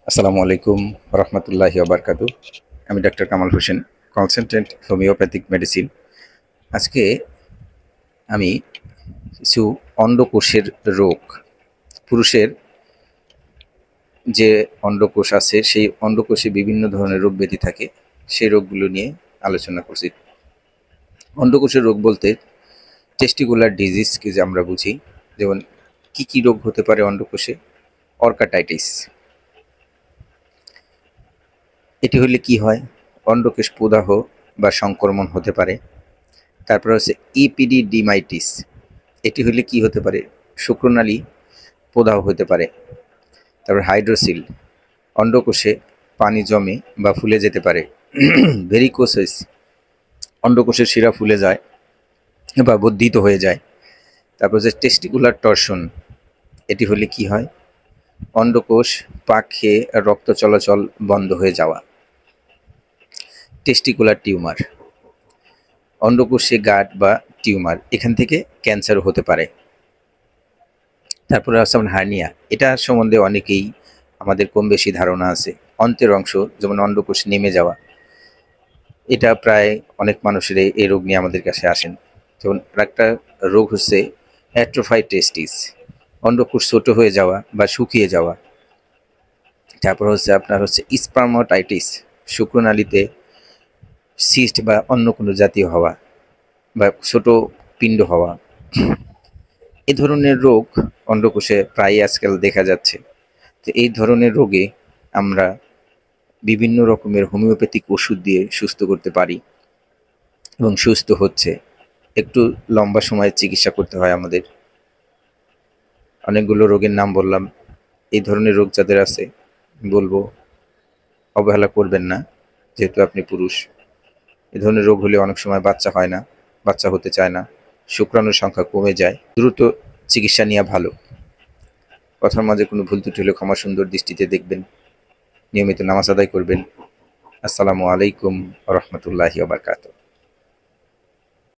আসসালামু আলাইকুম রহমতুল্লাহি ওবরকাতু। আমি doctor Kamal Hossain, consultant homeopathic medicine. আজকে আমি কিছু অন্ডকোষের রোগ, পুরুষের যে অন্ডকোষ আছে সেই অন্ডকোষে বিভিন্ন ধরনের রোগ ব্যাধি থাকে, সেই রোগগুলো নিয়ে আলোচনা করছি। অন্ডকোষের রোগ বলতে টেস্টিকুলার ডিজিজকে যে আমরা বুঝি, যেমন কি কি রোগ হতে পারে অন্ডকোষে। অর্কাটাইটিস, এটি হলে কি হয়? অন্ডকোষ প্রদাহ বা সংক্রমণ হতে পারে। তারপর হচ্ছে ইপিডিডিমাইটিস, এটি হলে কি হতে পারে? শুক্রনালী প্রদাহ হতে পারে। তারপর হাইড্রোসিল, অন্ডকোষে পানি জমে বা ফুলে যেতে পারে। ভেরিকোসিস, অন্ডকোষের শিরা ফুলে যায় বা বর্ধিত হয়ে যায়। তারপর হচ্ছে টেস্টিকুলার টর্শন, এটি হলে কি হয়? অন্ডকোষ পাক খেয়ে রক্ত চলাচল বন্ধ হয়ে যাওয়া। টেস্টিকুলার টিউমার, অন্ডকোষে গাঁট বা টিউমার, এখান থেকে ক্যান্সারও হতে পারে। তারপরে আছে হার্নিয়া, এটা সম্বন্ধে অনেকেই আমাদের কম বেশি ধারণা আছে। অন্তের অংশ যেমন অন্ডকোষ নেমে যাওয়া, এটা প্রায় অনেক মানুষের এই রোগ নিয়ে আমাদের কাছে আসেন। যেমন একটা রোগ হচ্ছে অ্যাট্রোফাইড টেস্টিস, অন্ডকোষ ছোট হয়ে যাওয়া বা শুকিয়ে যাওয়া। তারপর হচ্ছে আপনার স্পার্মাটাইটিস, শুক্রনালীতে সিস্ট বা অন্য কোনো জাতীয় হওয়া বা ছোট পিণ্ড হওয়া। এই ধরনের রোগ অন্ডকোষে প্রায় আজকাল দেখা যাচ্ছে। তো এই ধরনের রোগে আমরা বিভিন্ন রকমের হোমিওপ্যাথিক ওষুধ দিয়ে সুস্থ করতে পারি এবং সুস্থ হচ্ছে। একটু লম্বা সময়ের চিকিৎসা করতে হয় আমাদের। অনেকগুলো রোগের নাম বললাম। এই ধরনের রোগ যাদের আছে বলবো অবহেলা করবেন না, যেহেতু আপনি পুরুষ। এই ধরনের রোগ হলে অনেক সময় বাচ্চা হয় না, বাচ্চা হতে চায় না, শুক্রাণুর সংখ্যা কমে যায়। দ্রুত চিকিৎসা নেওয়া ভালো। কথার মাঝে কোনো ভুল ত্রুটি হলে ক্ষমা সুন্দর দৃষ্টিতে দেখবেন। নিয়মিত নামাজ আদায় করবেন। আসসালামু আলাইকুম রহমতুল্লাহি ওয়া বারাকাতুহু।